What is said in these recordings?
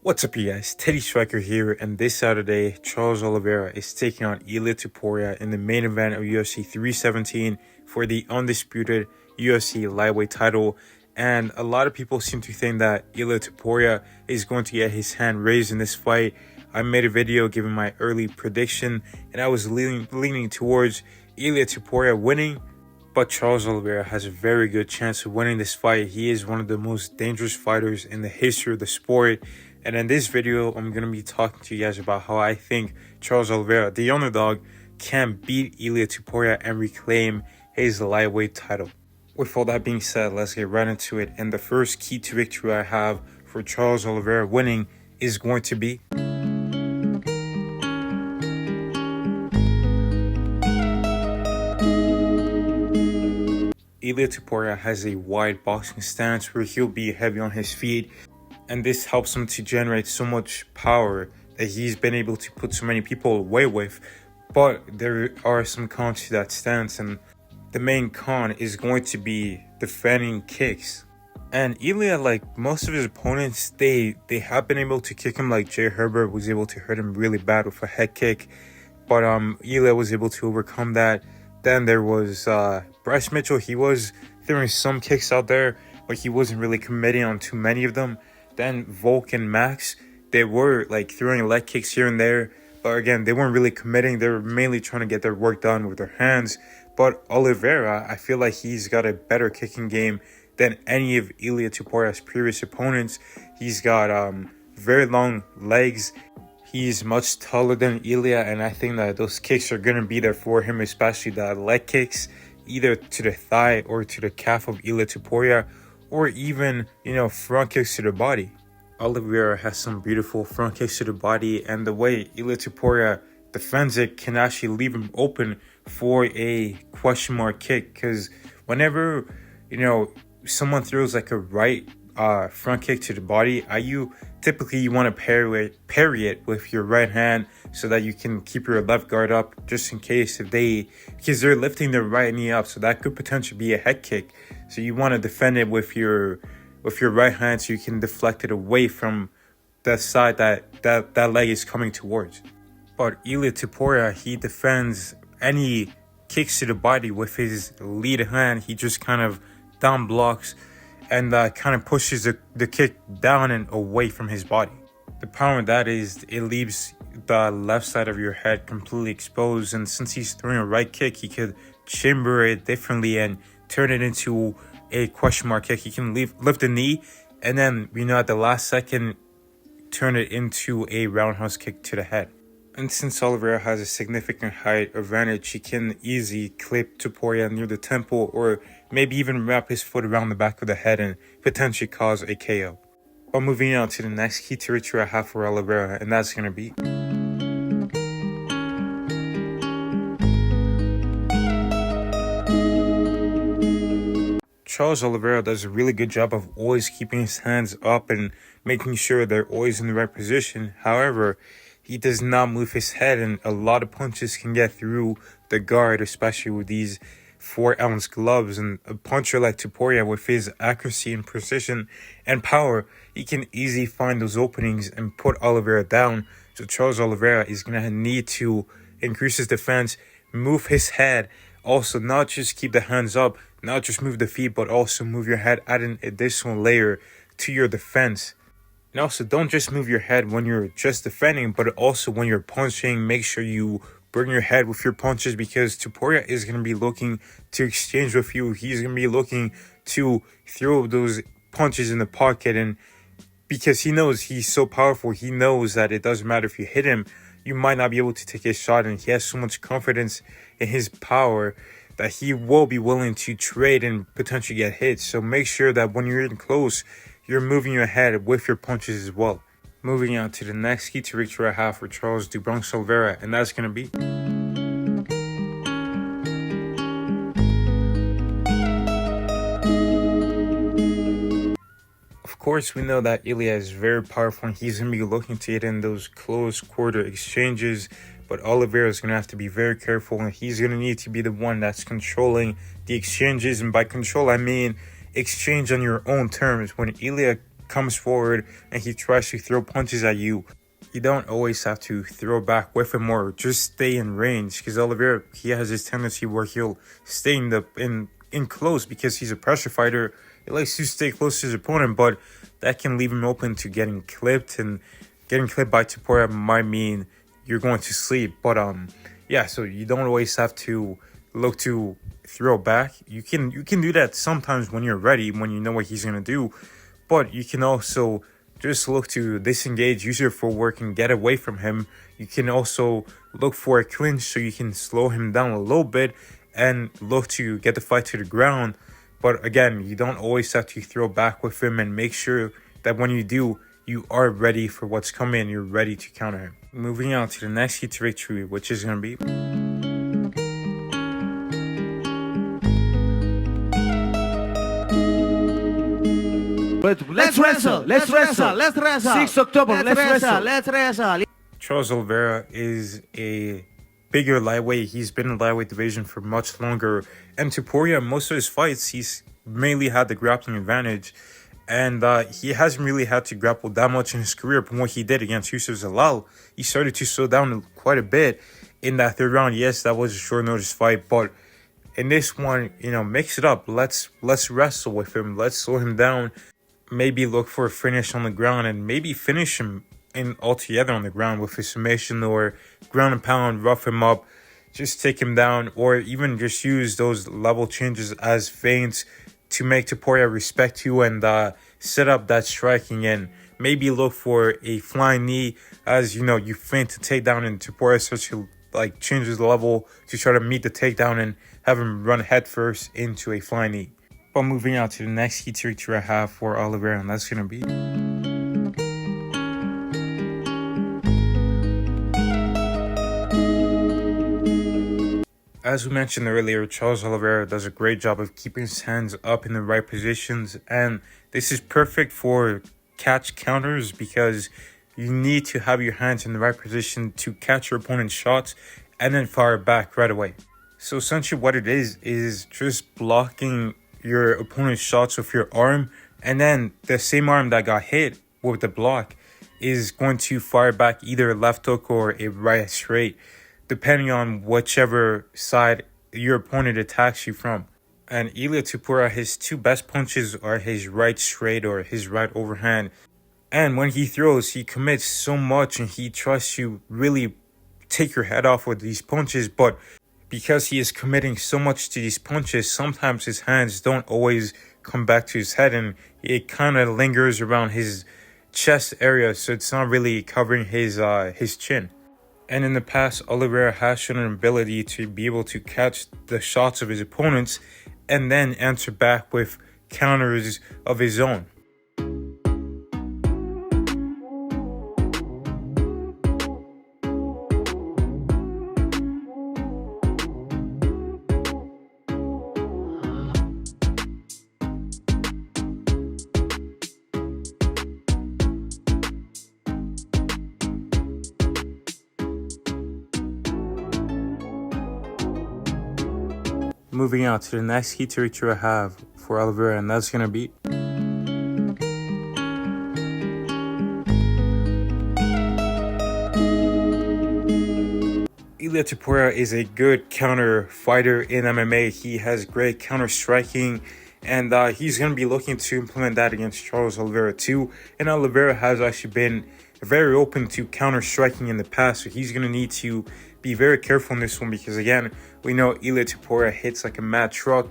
What's up, you guys? Teddy Striker here, and this Saturday, Charles Oliveira is taking on Ilia Topuria in the main event of UFC 317 for the undisputed UFC lightweight title. And a lot of people seem to think that Ilia Topuria is going to get his hand raised in this fight. I made a video giving my early prediction, and I was leaning towards Ilia Topuria winning. But Charles Oliveira has a very good chance of winning this fight. He is one of the most dangerous fighters in the history of the sport. And in this video, I'm going to be talking to you guys about how I think Charles Oliveira, the underdog, can beat Ilia Topuria and reclaim his lightweight title. With all that being said, let's get right into it. And the first key to victory I have for Charles Oliveira winning is going to be Ilia Topuria has a wide boxing stance where he'll be heavy on his feet, and this helps him to generate so much power that he's been able to put so many people away with. But there are some cons to that stance, and the main con is going to be defending kicks. And Ilia, like most of his opponents, they have been able to kick him. Like Jay Herbert was able to hurt him really bad with a head kick, but Ilia was able to overcome that. Then there was Bryce Mitchell. He was throwing some kicks out there, but he wasn't really committing on too many of them. Then Volk and Max, they were like throwing leg kicks here and there, but again, they weren't really committing. They were mainly trying to get their work done with their hands. But Oliveira, I feel like he's got a better kicking game than any of Ilia Topuria's previous opponents. He's got very long legs. He's much taller than Ilia, and I think that those kicks are going to be there for him, especially the leg kicks, either to the thigh or to the calf of Ilia Topuria, or even, front kicks to the body. Oliveira has some beautiful front kicks to the body, and the way Ilia Topuria defends it can actually leave him open for a question mark kick, because whenever, someone throws like a right front kick to the body, typically you want to parry it with your right hand so that you can keep your left guard up just in case because they're lifting their right knee up, so that could potentially be a head kick. So you want to defend it with your right hand so you can deflect it away from the side that leg is coming towards. But Ilia Topuria, he defends any kicks to the body with his lead hand. He just kind of down blocks and kind of pushes the kick down and away from his body. The problem with that is it leaves the left side of your head completely exposed, and since he's throwing a right kick, he could chamber it differently and turn it into a question mark kick. He can lift the knee and then, at the last second, turn it into a roundhouse kick to the head. And since Oliveira has a significant height advantage, he can easily clip Topuria near the temple, or maybe even wrap his foot around the back of the head and potentially cause a KO. But moving on to the next key territory I have for Oliveira, and that's going to be Charles Oliveira does a really good job of always keeping his hands up and making sure they're always in the right position. However, he does not move his head, and a lot of punches can get through the guard, especially with these 4-ounce gloves. And a puncher like Topuria, with his accuracy and precision and power, he can easily find those openings and put Oliveira down. So Charles Oliveira is going to need to increase his defense, move his head, also not just keep the hands up, not just move the feet, but also move your head, add an additional layer to your defense. And also, don't just move your head when you're just defending, but also when you're punching. Make sure you bring your head with your punches, because Topuria is going to be looking to exchange with you. He's going to be looking to throw those punches in the pocket, and because he knows he's so powerful, he knows that it doesn't matter if you hit him, you might not be able to take a shot, and he has so much confidence in his power that he will be willing to trade and potentially get hit. So make sure that when you're in close, you're moving your head with your punches as well. Moving on to the next key to victory I have for Charles "The Bronx" Oliveira, and that's going to be Of course, we know that Ilia is very powerful, and he's going to be looking to get in those close quarter exchanges. But Oliveira is going to have to be very careful, and he's going to need to be the one that's controlling the exchanges. And by control, I mean exchange on your own terms. When Ilia comes forward and he tries to throw punches at you, you don't always have to throw back with him or just stay in range, because Oliveira, he has this tendency where he'll stay in close because he's a pressure fighter. He likes to stay close to his opponent, but that can leave him open to getting clipped, and getting clipped by Topuria might mean you're going to sleep. But yeah, so you don't always have to look to throw back. You can do that sometimes when you're ready, when you know what he's gonna do, but you can also just look to disengage, use your footwork, and get away from him. You can also look for a clinch so you can slow him down a little bit and look to get the fight to the ground. But again, you don't always have to throw back with him, and make sure that when you do, you are ready for what's coming. You're ready to counter him. Moving on to the next key to victory, which is going to be... Let's wrestle. 6 October, let's wrestle. Charles Oliveira is a bigger lightweight. He's been in the lightweight division for much longer. And Topuria, most of his fights, he's mainly had the grappling advantage. And he hasn't really had to grapple that much in his career. But what he did against Yusuf Zalal, he started to slow down quite a bit in that third round. Yes, that was a short notice fight, but in this one, mix it up. Let's wrestle with him. Let's slow him down. Maybe look for a finish on the ground, and maybe finish him altogether on the ground with a submission or ground and pound, rough him up, just take him down, or even just use those level changes as feints to make Topuria respect you and set up that striking. And maybe look for a flying knee as you feint to take down, and Topuria starts to change his level to try to meet the takedown and have him run headfirst into a flying knee. But moving on to the next key territory I have for Oliveira, and that's going to be... As we mentioned earlier, Charles Oliveira does a great job of keeping his hands up in the right positions, and this is perfect for catch counters because you need to have your hands in the right position to catch your opponent's shots and then fire back right away. So essentially what it is just blocking your opponent's shots with your arm, and then the same arm that got hit with the block is going to fire back either a left hook or a right straight, depending on whichever side your opponent attacks you from. And Ilia Topuria, his two best punches are his right straight or his right overhand. And when he throws, he commits so much and he tries to really take your head off with these punches, but because he is committing so much to these punches, sometimes his hands don't always come back to his head, and it kind of lingers around his chest area, so it's not really covering his chin. And in the past, Oliveira has shown an ability to be able to catch the shots of his opponents and then answer back with counters of his own. Moving on to the next key territory I have for Oliveira, and that's going to be... Ilia Topuria is a good counter fighter in MMA. He has great counter striking, and he's going to be looking to implement that against Charles Oliveira too. And Oliveira has actually been very open to counter striking in the past, so he's going to need to be very careful in this one, because again, we know Ilia Topuria hits like a mad truck,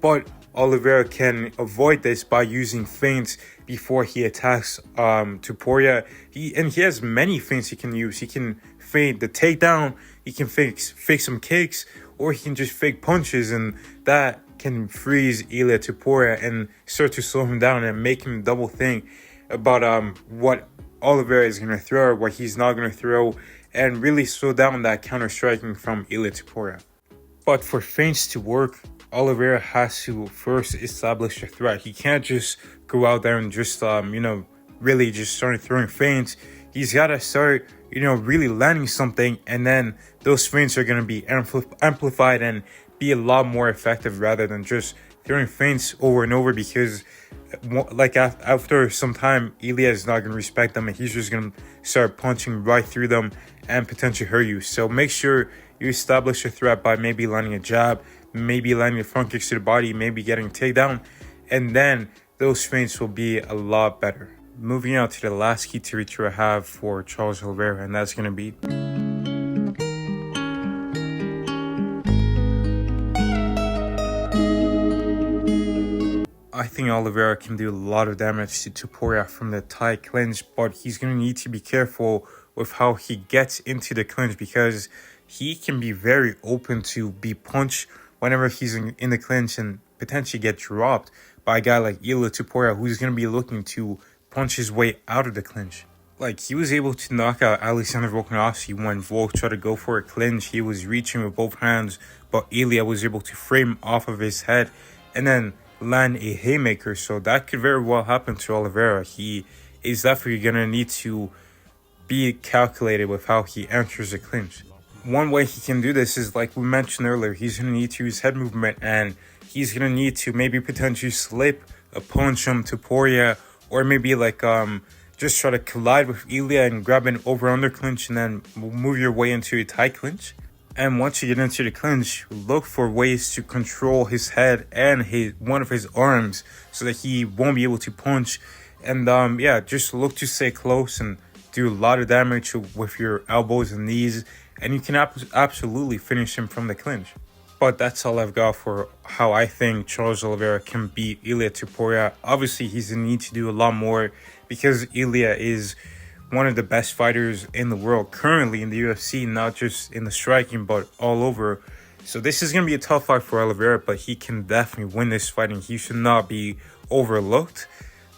but Oliveira can avoid this by using feints before he attacks Topuria. He has many feints he can use. He can feint the takedown, he can fake some kicks, or he can just fake punches, and that can freeze Ilia Topuria and start to slow him down and make him double think about what Oliveira is going to throw or what he's not going to throw, and really slow down that counter striking from Ilia Topuria. But for feints to work, Oliveira has to first establish a threat. He can't just go out there and just really just start throwing feints. He's got to start really landing something, and then those feints are going to be amplified and be a lot more effective rather than just throwing feints over and over, because like after some time, Ilia is not going to respect them, and he's just going to start punching right through them and potentially hurt you. So make sure you establish a threat by maybe landing a jab, maybe landing a front kicks to the body, maybe getting a takedown, and then those feints will be a lot better. Moving on to the last key territory I have for Charles Oliveira, and that's going to be I think Oliveira can do a lot of damage to Topuria from the Thai clinch, but he's going to need to be careful with how he gets into the clinch, because he can be very open to be punched whenever he's in the clinch and potentially get dropped by a guy like Ilia Topuria, who's going to be looking to punch his way out of the clinch. Like, he was able to knock out Alexander Volkanovski when Volk tried to go for a clinch. He was reaching with both hands, but Ilia was able to frame off of his head and then land a haymaker. So that could very well happen to Oliveira. He is definitely going to need to be calculated with how he enters the clinch. One way he can do this is, like we mentioned earlier, he's going to need to use head movement, and he's going to need to maybe potentially slip a punch from Topuria, or maybe like just try to collide with Ilia and grab an over-under clinch and then move your way into a Thai clinch. And once you get into the clinch, look for ways to control his head and one of his arms so that he won't be able to punch. And just look to stay close and do a lot of damage with your elbows and knees, and you can absolutely finish him from the clinch. But that's all I've got for how I think Charles Oliveira can beat Ilia Topuria. Obviously, he's going to need to do a lot more, because Ilia is one of the best fighters in the world currently in the UFC, not just in the striking, but all over. So this is going to be a tough fight for Oliveira, but he can definitely win this fight, and he should not be overlooked.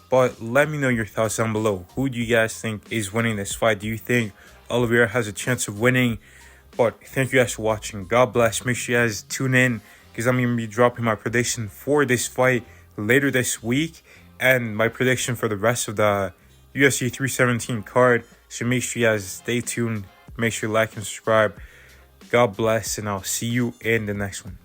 But let me know your thoughts down below. Who do you guys think is winning this fight? Do you think Oliveira has a chance of winning? But thank you guys for watching. God bless. Make sure you guys tune in, because I'm going to be dropping my prediction for this fight later this week, and my prediction for the rest of the UFC 317 card. So make sure you guys stay tuned. Make sure you like and subscribe. God bless, and I'll see you in the next one.